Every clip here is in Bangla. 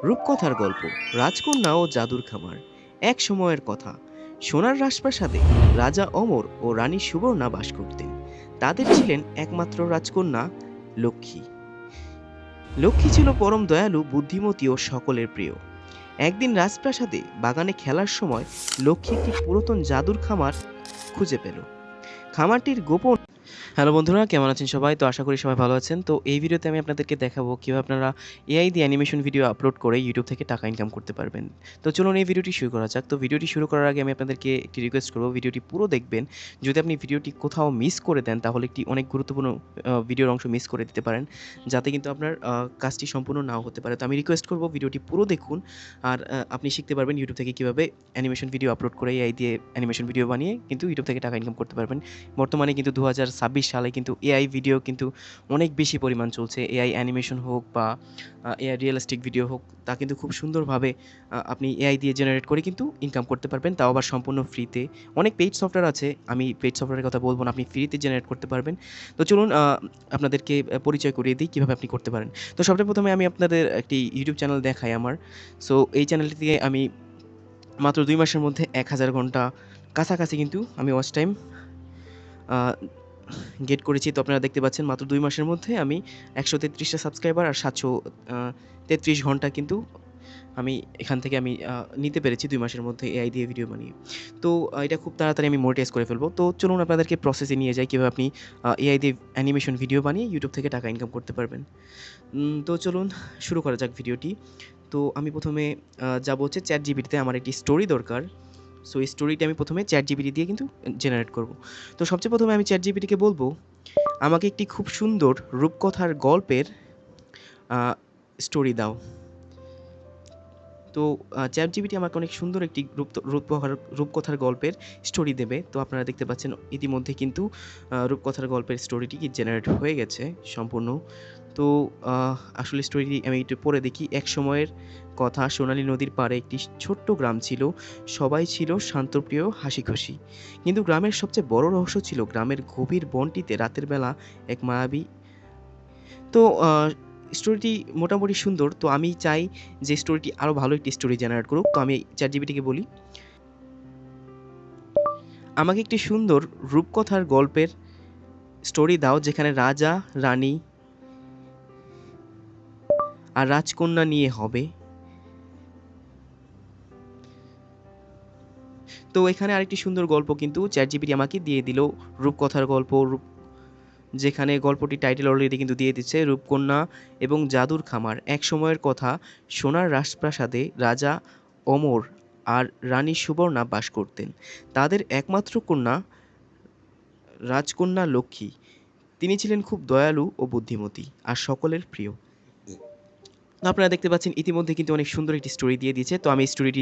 রূপকথার গল্প রাজকন্যা ও জাদুর খামার। এক সময়ের কথা, সোনার রাজপ্রাসাদে রাজা অমর ও রানী সুবর্ণা বাস করতেন। তাদের ছিলেন একমাত্র রাজকন্যা লক্ষ্মী। লক্ষ্মী ছিল পরম দয়ালু, বুদ্ধিমতী ও সকলের প্রিয়। একদিন রাজপ্রাসাদে বাগানে খেলার সময় লক্ষ্মী একটি পুরাতন জাদুর খামার খুঁজে পেল। খামারটির গোপন। হ্যালো বন্ধুরা, কেমন আছেন সবাই? তো আশা করি সবাই ভালো আছেন। তো এই ভিডিওতে আমি আপনাদেরকে দেখাবো কীভাবে আপনারা এআই দিয়ে অ্যানিমেশন ভিডিও আপলোড করে ইউটিউব থেকে টাকা ইনকাম করতে পারবেন। তো চলুন এই ভিডিওটি শুরু করা যাক। তো ভিডিওটি শুরু করার আগে আমি আপনাদেরকে একটি রিকোয়েস্ট করবো, ভিডিওটি পুরো দেখবেন। যদি আপনি ভিডিওটি কোথাও মিস করে দেন তাহলে একটি অনেক গুরুত্বপূর্ণ ভিডিওর অংশ মিস করে দিতে পারেন, যাতে কিন্তু আপনার কাজটি সম্পূর্ণ নাও হতে পারে। তো আমি রিকোয়েস্ট করবো ভিডিওটি পুরো দেখুন, আর আপনি শিখতে পারবেন ইউটিউব থেকে কীভাবে অ্যানিমেশন ভিডিও আপলোড করে এআই দিয়ে অ্যানিমেশন ভিডিও বানিয়ে কিন্তু ইউটিউব থেকে টাকা ইনকাম করতে পারবেন। বর্তমানে কিন্তু 2026 সালে কিন্তু এআই ভিডিও কিন্তু অনেক বেশি পরিমাণ চলছে। এআই অ্যানিমেশন হোক বা এআই রিয়েলিস্টিক ভিডিও হোক, তা কিন্তু খুব সুন্দরভাবে আপনি এআই দিয়ে জেনারেট করে কিন্তু ইনকাম করতে পারবেন, তাও আবার সম্পূর্ণ ফ্রিতে। অনেক পেইড সফটওয়্যার আছে, আমি পেইড সফটওয়্যারের কথা বলবো না, আপনি ফ্রিতে জেনারেট করতে পারবেন। তো চলুন আপনাদেরকে পরিচয় করিয়ে দিই কীভাবে আপনি করতে পারেন। তো সবচেয়ে প্রথমে আমি আপনাদের একটি ইউটিউব চ্যানেল দেখাই আমার। সো এই চ্যানেলটি থেকে আমি মাত্র 2 মাসের মধ্যে 1000 ঘন্টা কাছাকাছি কিন্তু আমি ওয়াচ টাইম গেট করেছি। তো আপনারা দেখতে পাচ্ছেন মাত্র 2 মাসের মধ্যে আমি 133টা সাবস্ক্রাইবার আর 733 ঘন্টা কিন্তু আমি এখান থেকে আমি নিতে পেরেছি 2 মাসের মধ্যে এআই দিয়ে ভিডিও বানিয়ে। তো এটা খুব তাড়াতাড়ি আমি মনিটাইজ করে ফেলবো। তো চলুন আপনাদেরকে প্রসেসে নিয়ে যাই কীভাবে আপনি এআই দিয়ে অ্যানিমেশন ভিডিও বানিয়ে ইউটিউব থেকে টাকা ইনকাম করতে পারবেন। তো চলুন শুরু করা যাক ভিডিওটি। তো আমি প্রথমে যাবো হচ্ছে ChatGPT-তে। আমার একটি স্টোরি দরকার। সো এই স্টোরিটা আমি প্রথমে ChatGPT দিয়ে কিন্তু জেনারেট করব। তো সবচেয়ে প্রথমে আমি ChatGPT-কে বলবো, আমাকে একটি খুব সুন্দর রূপকথার গল্পের স্টোরি দাও। তো ChatGPT আমাকে অনেক সুন্দর একটি রূপকথার গল্পের স্টোরি দেবে। তো আপনারা দেখতে পাচ্ছেন ইতিমধ্যে কিন্তু রূপকথার গল্পের স্টোরিটি জেনারেট হয়ে গেছে সম্পূর্ণ। তো আসলে স্টোরিটি আমি একটু পড়ে দেখি। এক সময়ের কথা, সোনালী নদীর পাড়ে একটি ছোট্ট গ্রাম ছিল। সবাই ছিল শান্তপ্রিয়, হাসিখুশি। কিন্তু গ্রামের সবচেয়ে বড় রহস্য ছিল গ্রামের গভীর বনটিতে রাতের বেলা এক মায়াবী। তো স্টোরিটি মোটামুটি সুন্দর। তো আমি চাই যে স্টোরিটি আরও ভালো একটি স্টোরি জেনারেট করুক। তো আমি ChatGPT-কে বলি, আমাকে একটি সুন্দর রূপকথার গল্পের স্টোরি দাও যেখানে রাজা, রানী আর রাজকন্যা নিয়ে হবে। তো এখানে আরেকটি সুন্দর গল্প কিন্তু ChatGPT আমাকে দিয়ে দিল। রূপকথার গল্প, যেখানে গল্পটি টাইটেল অলরেডি কিন্তু দিয়ে দিচ্ছে, রূপকন্যা এবং জাদুর খামার। এক সময়ের কথা, সোনার রাজপ্রাসাদে রাজা অমর আর রানী সুবর্ণা বাস করতেন। তাদের একমাত্র কন্যা রাজকন্যা লক্ষ্মী। তিনি ছিলেন খুব দয়ালু ও বুদ্ধিমতী আর সকলের প্রিয়। আপনারা দেখতে পাচ্ছেন ইতিমধ্যে কিন্তু অনেক সুন্দর একটি স্টোরি দিয়ে দিয়েছে। তো আমি স্টোরিটি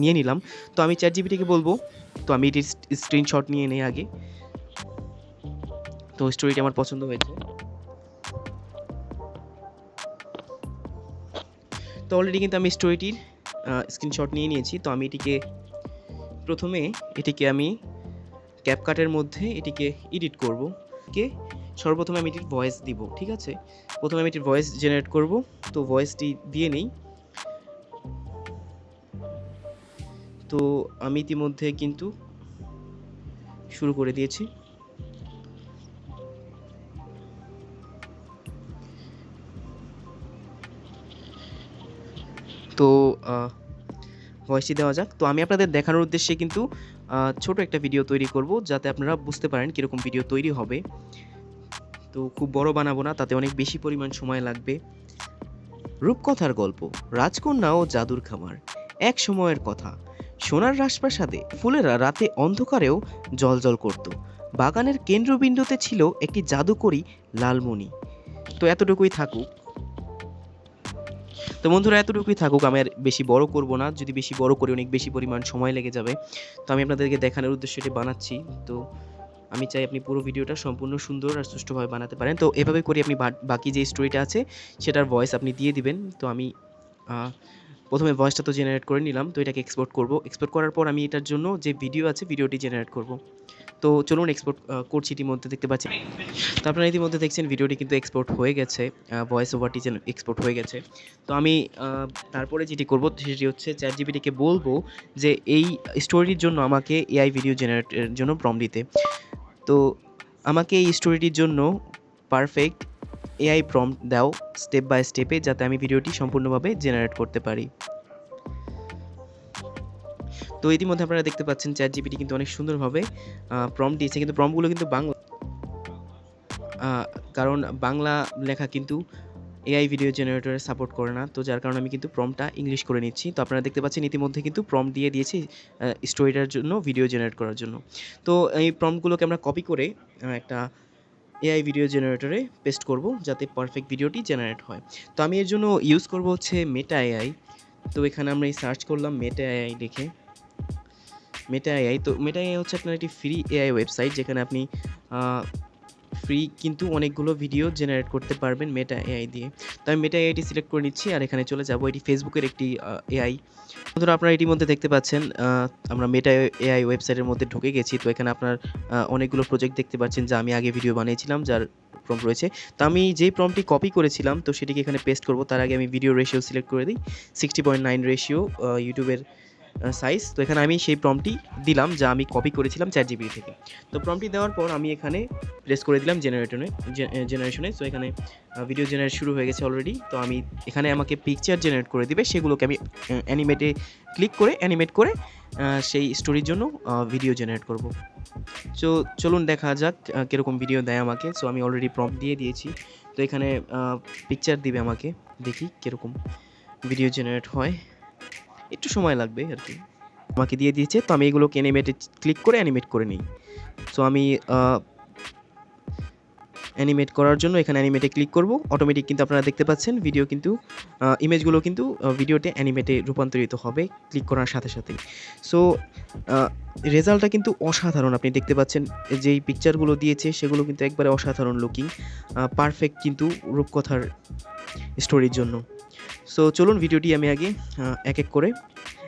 নিয়ে নিলাম। তো আমি ChatGPT-কে বলবো, তো আমি এটির স্ক্রিনশট নিয়ে নেই আগে। তো স্টোরিটি আমার পছন্দ হয়েছে। তো অলরেডি কিন্তু আমি স্টোরিটির স্ক্রিনশট নিয়ে নিয়েছি। তো আমি এটিকে আমি ক্যাপকাটের মধ্যে এটিকে এডিট করব। সর্বপ্রথমে আমি এটির ভয়েস দিব, ঠিক আছে? প্রথমে আমি এটির ভয়েস জেনারেট করব। তো ভয়েসটি দিয়ে নেই। তো আমি ইতিমধ্যে কিন্তু শুরু করে দিয়েছি। তো ভয়েসটি দেওয়া যাক। তো আমি আপনাদের দেখানোর উদ্দেশ্যে কিন্তু ছোট একটা ভিডিও তৈরি করব, যাতে আপনারা বুঝতে পারেন কীরকম ভিডিও তৈরি হবে। তো খুব বড় বানাবো না, তাতে অনেক বেশি পরিমাণ সময় লাগবে। রূপকথার গল্প রাজকন্যা ও জাদুর খামার। এক সময়ের কথা, সোনার রাজপ্রাসাদে ফুলেরা রাতে অন্ধকারেও জ্বলজ্বল করত। বাগানের কেন্দ্রবিন্দুতে ছিল একটি জাদুকরী লালমণি। তো এতটুকুই থাকুক। তো বন্ধুরা, এতটুকুই থাকুক, আমি আর বেশি বড় করব না। যদি বেশি বড় করি অনেক বেশি পরিমাণ সময় লেগে যাবে। তো আমি আপনাদেরকে দেখানোর উদ্দেশ্যে এটি বানাচ্ছি। তো আমি চাই আপনি পুরো ভিডিওটা সম্পূর্ণ সুন্দর আর সুষ্ঠুভাবে বানাতে পারেন। তো এভাবে করে আপনি বাকি যে স্টোরিটা আছে সেটার ভয়েস আপনি দিয়ে দিবেন। তো আমি প্রথমে ভয়েসটা তো জেনারেট করে নিলাম। তো এটাকে এক্সপোর্ট করব। এক্সপোর্ট করার পর আমি এটার জন্য যে ভিডিও আছে ভিডিওটি জেনারেট করব। তো তো চলুন এক্সপোর্ট করছি, ইতিমধ্যে দেখতে পাচ্ছেন। তো আপনারা ইতিমধ্যে দেখছেন ভিডিওটি কিন্তু এক্সপোর্ট হয়ে গেছে, ভয়েস ওভারটি যেন এক্সপোর্ট হয়ে গেছে। তো আমি তারপরে যেটি করব সেটি হচ্ছে চ্যাটজিপিটিকে বলবো যে এই স্টোরিটির জন্য আমাকে এআই ভিডিও জেনারেটের জন্য প্রম্পট দিতে। তো আমাকে এই স্টোরিটির জন্য পারফেক্ট এআই প্রম্পট দাও স্টেপ বাই স্টেপে, যাতে আমি ভিডিওটি সম্পূর্ণভাবে জেনারেট করতে পারি। তো ইতিমধ্যে আপনারা দেখতে পাচ্ছেন চ্যাটজিপিটি কিন্তু অনেক সুন্দরভাবে প্রম্পট দিয়েছে, কিন্তু প্রম্পটগুলো কিন্তু বাংলা, কারণ বাংলা লেখা কিন্তু এআই ভিডিও জেনারেটরে সাপোর্ট করে না। তো যার কারণে আমি কিন্তু প্রম্পটটা ইংলিশ করে নিচ্ছি। তো আপনারা দেখতে পাচ্ছেন ইতিমধ্যে কিন্তু প্রম্পট দিয়ে দিয়েছি স্টোরিটার জন্য, ভিডিও জেনারেট করার জন্য। তো এই প্রম্পটগুলোকে আমরা কপি করে একটা এআই ভিডিও জেনারেটরে পেস্ট করব, যাতে পারফেক্ট ভিডিওটি জেনারেট হয়। তো আমি এর জন্য ইউজ করব হচ্ছে মেটা এআই। তো এখানে আমরা এই সার্চ করলাম মেটা এআই লিখে, মেটা এআই। তো মেটা এআই হচ্ছে আপনার একটি ফ্রি এআই ওয়েবসাইট, যেখানে আপনি ফ্রি কিন্তু অনেকগুলো ভিডিও জেনারেট করতে পারবেন মেটা এআই দিয়ে। তো আমি মেটা এআইটি সিলেক্ট করে নিচ্ছি আর এখানে চলে যাব। এটি ফেসবুকের একটি এআই। বন্ধুরা আপনারা ইতিমধ্যে দেখতে পাচ্ছেন আমরা মেটা এআই ওয়েবসাইটের মধ্যে ঢুকে গেছি। তো এখানে আপনার অনেকগুলো প্রজেক্ট দেখতে পাচ্ছেন যা আমি আগে ভিডিও বানিয়েছিলাম, যার প্রম্পট রয়েছে। তো আমি যেই প্রম্পটটি কপি করেছিলাম তো সেটিকে এখানে পেস্ট করব। তার আগে আমি ভিডিও রেশিও সিলেক্ট করে দিই 60.9 রেশিও, ইউটিউবের সাইজ। তো এখানে আমি সেই প্রম্পটটি দিলাম যা আমি কপি করেছিলাম চ্যাটজিপিটি থেকে। তো প্রম্পটটি দেওয়ার পর আমি এখানে প্রেস করে দিলাম জেনারেশনে। সো এখানে ভিডিও জেনারেট শুরু হয়ে গেছে অলরেডি। তো আমি এখানে আমাকে পিকচার জেনারেট করে দিবে, সেগুলোকে আমি অ্যানিমেটে ক্লিক করে অ্যানিমেট করে সেই স্টোরির জন্য ভিডিও জেনারেট করব। সো চলুন দেখা যাক কীরকম ভিডিও দেয় আমাকে। সো আমি অলরেডি প্রম্পট দিয়ে দিয়েছি। তো এখানে পিকচার দিবে আমাকে, দেখি কীরকম ভিডিও জেনারেট হয়। একটু সময় লাগবে আর কি। আমাকে দিয়ে দিয়েছে, তো আমি এগুলোকে অ্যানিমেটে ক্লিক করে অ্যানিমেট করে নিই। সো আমি অ্যানিমেট করার জন্য এখানে অ্যানিমেটে ক্লিক করব। অটোমেটিক কিন্তু আপনারা দেখতে পাচ্ছেন ভিডিও কিন্তু ইমেজগুলো কিন্তু ভিডিওতে অ্যানিমেটে রূপান্তরিত হবে ক্লিক করার সাথে সাথেই। সো রেজাল্টটা কিন্তু অসাধারণ। আপনি দেখতে পাচ্ছেন যেই পিকচারগুলো দিয়েছে সেগুলো কিন্তু একবারে অসাধারণ লুকিং, পারফেক্ট কিন্তু রূপকথার স্টোরির জন্য। সো চলুন ভিডিওটি আমি আগে এক এক করে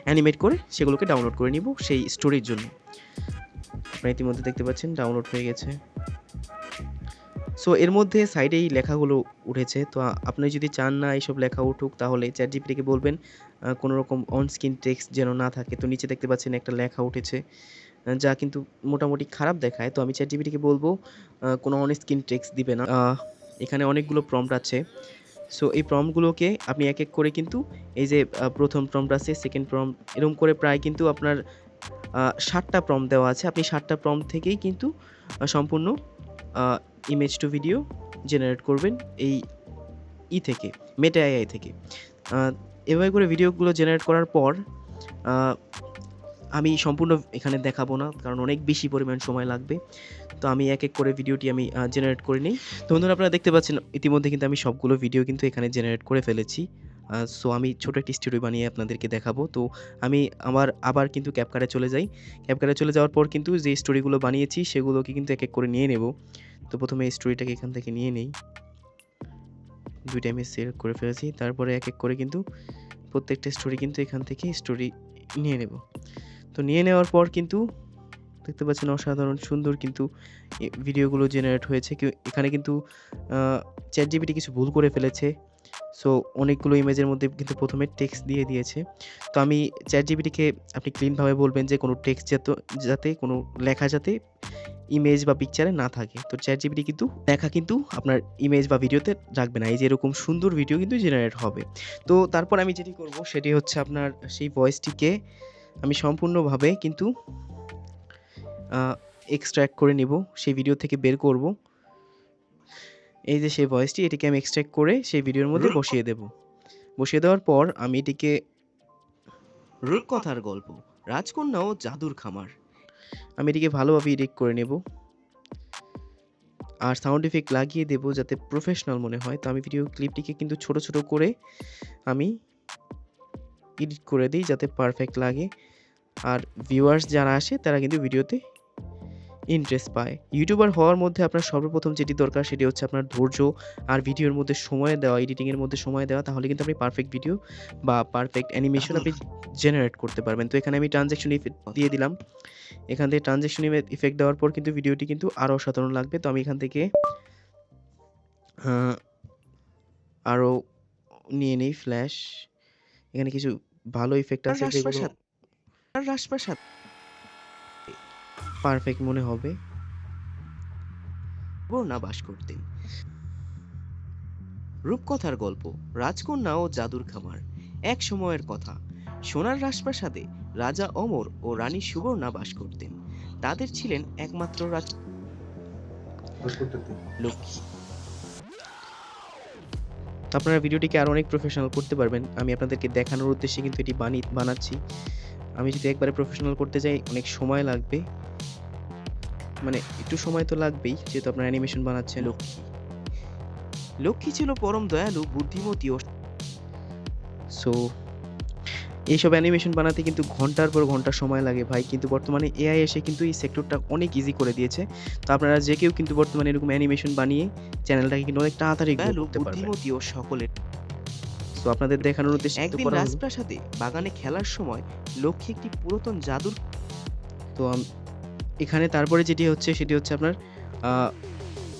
অ্যানিমেট করে সেগুলোকে ডাউনলোড করে নিব সেই স্টোরির জন্য। আপনারা ইতিমধ্যে দেখতে পাচ্ছেন ডাউনলোড হয়ে গেছে। সো এর মধ্যে সাইডে এই লেখাগুলো উঠেছে। তো আপনি যদি চান না এইসব লেখা উঠুক, তাহলে চ্যাটজিপিটিকে বলবেন কোনো রকম অন স্ক্রিন টেক্সট যেন না থাকে। তো নিচে দেখতে পাচ্ছেন একটা লেখা উঠেছে, যা কিন্তু মোটামুটি খারাপ দেখায়। তো আমি চ্যাটজিপিটিকে বলবো কোনো অন স্ক্রিন টেক্সট দিবে না। এখানে অনেকগুলো প্রম্পট আছে। সো এই প্রম্পটগুলোকে আপনি এক এক করে কিন্তু এই যে প্রথম প্রম্পট আছে, সেকেন্ড প্রম্পট, এরকম করে প্রায় কিন্তু আপনার 7টা প্রম্পট দেওয়া আছে। আপনি 7টা প্রম্পট থেকেই কিন্তু সম্পূর্ণ ইমেজ টু ভিডিও জেনারেট করবেন এই থেকে, মেটা এআই থেকে। এভাবে করে ভিডিওগুলো জেনারেট করার পর আমি সম্পূর্ণ এখানে দেখাবো না, কারণ অনেক বেশি পরিমাণ সময় লাগবে। তো আমি এক এক করে ভিডিওটি আমি জেনারেট করে নিই। তো বন্ধুরা আপনারা দেখতে পাচ্ছেন ইতিমধ্যে কিন্তু আমি সবগুলো ভিডিও কিন্তু এখানে জেনারেট করে ফেলেছি। সো আমি ছোট একটি স্টোরি বানিয়ে আপনাদেরকে দেখাবো। তো আমি আবার কিন্তু ক্যাপকাটে চলে যাই। ক্যাপকাটে চলে যাওয়ার পর কিন্তু যে স্টোরিগুলো বানিয়েছি সেগুলোকে কিন্তু এক এক করে নিয়ে নেব। তো প্রথমে এই স্টোরিটাকে এখান থেকে নিয়ে নেই। 2টা আমি সিলেক্ট করে ফেলেছি। তারপরে এক এক করে কিন্তু প্রত্যেকটা স্টোরি কিন্তু এখান থেকে স্টোরি নিয়ে নেব। তো নিয়ে নেওয়ার পর কিন্তু দেখতে পাচ্ছেন অসাধারণ সুন্দর কিন্তু ভিডিওগুলো জেনারেট হয়েছে। এখানে কিন্তু চ্যাটজিপিটি কিছু ভুল করে ফেলেছে। সো অনেকগুলো ইমেজের মধ্যে কিন্তু প্রথমে টেক্সট দিয়ে দিয়েছে। তো আমি চ্যাটজিপিটিকে আপনি ক্লিনভাবে বলবেন যে কোনো টেক্সট যাতে কোনো লেখা যাতে ইমেজ বা পিকচারে না থাকে। তো চ্যাটজিপিটি কিন্তু লেখা কিন্তু আপনার ইমেজ বা ভিডিওতে রাখবে না। এই যে এরকম সুন্দর ভিডিও কিন্তু জেনারেট হবে। তো তারপর আমি যেটি করব সেটি হচ্ছে আপনার সেই ভয়েসটিকে আমি সম্পূর্ণভাবে কিন্তু এক্সট্র্যাক্ট করে নিব, সেই ভিডিও থেকে বের করব। এই যে সেই ভয়েসটি, এটিকে আমি এক্সট্র্যাক্ট করে সেই ভিডিওর মধ্যে বসিয়ে দেব। বসিয়ে দেওয়ার পর আমি এটিকে রূপকথার গল্প, রাজকন্যা ও জাদুর খামার, আমি এটিকে ভালোভাবে এডিট করে নেব আর সাউন্ড ইফেক্ট লাগিয়ে দেব যাতে প্রফেশনাল মনে হয়। তো আমি ভিডিও ক্লিপটিকে কিন্তু ছোট ছোট করে আমি এডিট করে দিই যাতে পারফেক্ট লাগে। আর ভিউয়ার্স যারা আসে তারা কিন্তু ভিডিওতে ইন্টারেস্ট পায়। ইউটিউবার হওয়ার মধ্যে আপনার সর্বপ্রথম যেটি দরকার সেটি হচ্ছে আপনার ধৈর্য আর ভিডিওর মধ্যে সময় দেওয়া, এডিটিংয়ের মধ্যে সময় দেওয়া। তাহলে কিন্তু আপনি পারফেক্ট ভিডিও বা পারফেক্ট অ্যানিমেশন আপনি জেনারেট করতে পারবেন। তো এখানে আমি ট্রানজ্যাকশন ইফেক্ট দিয়ে দিলাম। এখান থেকে ট্রানজ্যাকশন ইফেক্ট দেওয়ার পর কিন্তু ভিডিওটি কিন্তু আরও অসাধারণ লাগবে। তো আমি এখান থেকে আরও নিয়ে নেই ফ্ল্যাশ। এখানে কিছু ভালো ইফেক্ট আছে যেগুলো রাজপ্রাসাদ পারফেক্ট মনে হবে। না বাস করতেন। রূপকথার গল্প রাজকন্যা ও জাদুর খামার। এক সময়ের কথা, সোনার রাজপ্রাসাদে রাজা অমর ও রানী সুবর্ণা বাস করতেন। তাদের ছিলেন একমাত্র লক্ষ্মী। আপনারা ভিডিওটিকে আরো অনেক প্রফেশনাল করতে পারবেন। আমি আপনাদেরকে দেখানোর উদ্দেশ্যে কিন্তু এটি বানাচ্ছি। আমি যদি একবারে প্রফেশনাল করতে যাই অনেক সময় লাগবে, মানে একটু সময় তো লাগবেই, যেহেতু আপনারা অ্যানিমেশন বানাচ্ছেন। লক্ষ্মী ছিল পরম দয়ালু, বুদ্ধিমতী ও সো এইসব অ্যানিমেশন বানাতে কিন্তু ঘন্টার পর ঘন্টা সময় লাগে ভাই, কিন্তু বর্তমানে এআই এসে কিন্তু এই সেক্টরটা অনেক ইজি করে দিয়েছে। তো আপনারা যে কেউ কিন্তু বর্তমানে এরকম অ্যানিমেশন বানিয়ে চ্যানেলটাকে কিন্তু অনেক তাড়াতাড়ি গ্রো করতে পারবেন। বুদ্ধিমতী ও সকলের তো আপনাদের দেখানোর উদ্দেশ্যে একদিন রাজপ্রাসাদে বাগানে খেলার সময় লক্ষ্মী একটি পুরাতন জাদুর তো এখানে তারপরে যেটি হচ্ছে সেটি হচ্ছে আপনার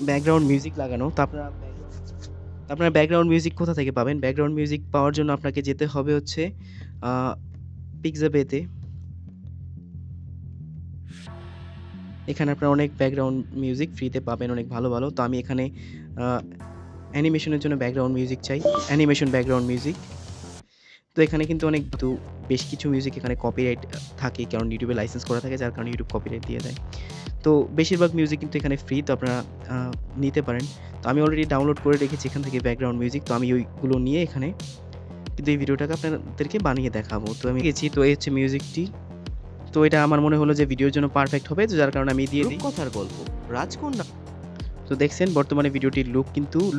ব্যাকগ্রাউন্ড মিউজিক লাগানো। তো আপনার ব্যাকগ্রাউন্ড মিউজিক কোথা থেকে পাবেন? ব্যাকগ্রাউন্ড মিউজিক পাওয়ার জন্য আপনাকে যেতে হবে হচ্ছে পিক্সাবেতে। এখানে আপনার অনেক ব্যাকগ্রাউন্ড মিউজিক ফ্রিতে পাবেন, অনেক ভালো ভালো। তো আমি এখানে অ্যানিমেশনের জন্য ব্যাকগ্রাউন্ড মিউজিক চাই, অ্যানিমেশন ব্যাকগ্রাউন্ড মিউজিক। তো এখানে কিন্তু বেশ কিছু মিউজিক এখানে কপিরাইট থাকে, কারণ ইউটিউবে লাইসেন্স করা থাকে, যার কারণে ইউটিউব কপিরাইট দিয়ে দেয়। তো বেশিরভাগ মিউজিক কিন্তু এখানে ফ্রি, তো আপনারা নিতে পারেন। তো আমি অলরেডি ডাউনলোড করে রেখেছি এখান থেকে ব্যাকগ্রাউন্ড মিউজিক। তো আমি ওইগুলো নিয়ে এখানে কিন্তু এই ভিডিওটাকে আপনাদেরকে বানিয়ে দেখাবো। তো আমি গেছি, তো এই হচ্ছে মিউজিকটি। তো এটা আমার মনে হলো যে ভিডিওর জন্য পারফেক্ট হবে, তো যার কারণে আমি দিয়ে দিই। কথার গল্প রাজকন্যা। তো দেখছেন বর্তমানে ভিডিওটির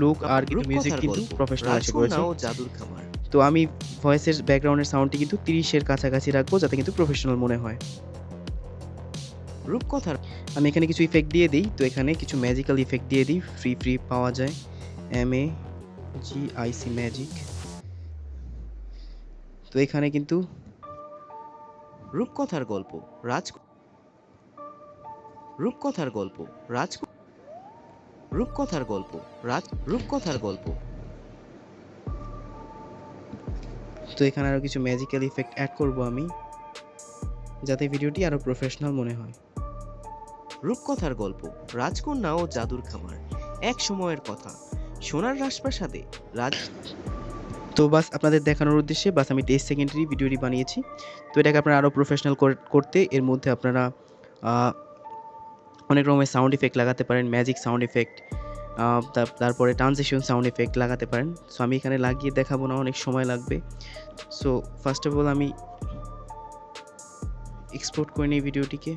লুক আর কিন্তু মিউজিক কিন্তু প্রফেশনাল এসে পড়েছে। জাদুর খামার। তো আমি ভয়েসের ব্যাকগ্রাউন্ডের সাউন্ডটি কিন্তু 30 এর কাছাকাছি রাখবো, যাতে কিন্তু প্রফেশনাল মনে হয়। রূপকথার আমি এখানে কিছু ইফেক্ট দিয়ে দিই। তো এখানে কিছু ম্যাজিক্যাল ইফেক্ট দিয়ে দিই, ফ্রি পাওয়া যায়, MAGIC ম্যাজিক। তো এখানে কিন্তু রূপকথার গল্প রূপকথার গল্প রূপকথার গল্প। তো এখানে আরো কিছু ম্যাজিক্যাল ইফেক্ট অ্যাড করব আমি, যাতে ভিডিওটি আরো প্রফেশনাল মনে হয়। রূপকথার গল্প রাজকন্যা ও জাদুর খামার। এক সময়ের কথা, সোনার রাজপ্রাসাদে তো বাস আপনাদের দেখানোর উদ্দেশ্যে আমি 10 সেকেন্ডেরই ভিডিওটি বানিয়েছি। তো এটাকে আপনারা আরও প্রফেশনাল করতে এর মধ্যে আপনারা অনেক রকমের সাউন্ড ইফেক্ট লাগাতে পারেন, ম্যাজিক সাউন্ড ইফেক্ট, তারপরে ট্রানজিশন সাউন্ড ইফেক্ট লাগাতে পারেন। সো আমি এখানে লাগিয়ে দেখাবো না, অনেক সময় লাগবে। সো ফার্স্ট অফ অল আমি এক্সপোর্ট করে নিই ভিডিওটিকে।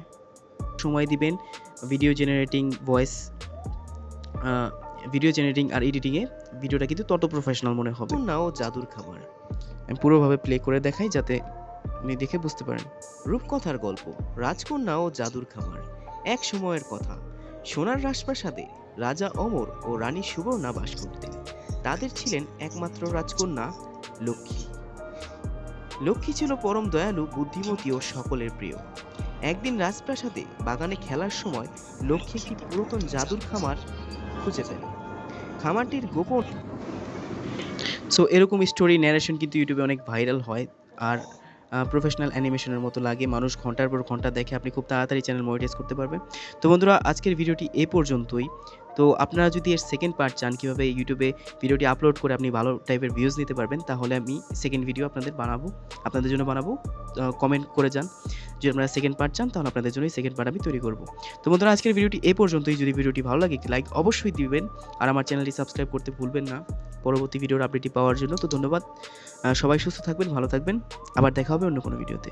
সময় দিবেন ভিডিও জেনারেটিং আর এডিটিংয়ে, ভিডিওটা কিন্তু তত প্রফেশনাল মনে হবে। নাও জাদুর খামার আমি পুরোভাবে প্লে করে দেখাই, যাতে আপনি দেখে বুঝতে পারেন। রূপকথার গল্প রাজকন্যা ও জাদুর খামার। এক সময়ের কথা, সোনার রাজপ্রাসাদে রাজা অমর ও রানী সুবর্ণা বাস করতেন। তাদের ছিলেন একমাত্র রাজকন্যা লক্ষ্মী। লক্ষ্মী ছিল পরম দয়ালু, বুদ্ধিমতী ও সকলের প্রিয়। একদিন রাজপ্রাসাদে বাগানে খেলার সময় লক্ষ্মী একটি পুরাতন জাদুর খামার খুঁজে পেল। খামারটির গোপন এরকম স্টোরি ন্যারেশন কিন্তু ইউটিউবে অনেক ভাইরাল হয়, আর প্রফেশনাল অ্যানিমেশনের মতো লাগে। মানুষ ঘন্টার পর ঘন্টা দেখে, আপনি খুব তাড়াতাড়ি চ্যানেল মনিটাইজ করতে পারবেন। তো বন্ধুরা, আজকের ভিডিওটি এ পর্যন্তই। তো আপনারা যদি এর সেকেন্ড পার্ট চান, কীভাবে ইউটিউবে ভিডিওটি আপলোড করে আপনি ভালো টাইপের ভিউজ নিতে পারবেন, তাহলে আমি সেকেন্ড ভিডিও আপনাদের জন্য বানাবো। কমেন্ট করে যান যদি আপনারা সেকেন্ড পার্ট চান, তাহলে আপনাদের জন্যই সেকেন্ড পার্ট আমি তৈরি করব। তো বন্ধুরা, আজকের ভিডিওটি এ পর্যন্তই। যদি ভিডিওটি ভালো লাগে একটি লাইক অবশ্যই দিবেন, আর আমার চ্যানেলটি সাবস্ক্রাইব করতে ভুলবেন না পরবর্তী ভিডিওর আপডেটটি পাওয়ার জন্য। তো ধন্যবাদ, সবাই সুস্থ থাকবেন, ভালো থাকবেন, আবার দেখা হবে অন্য কোনো ভিডিওতে।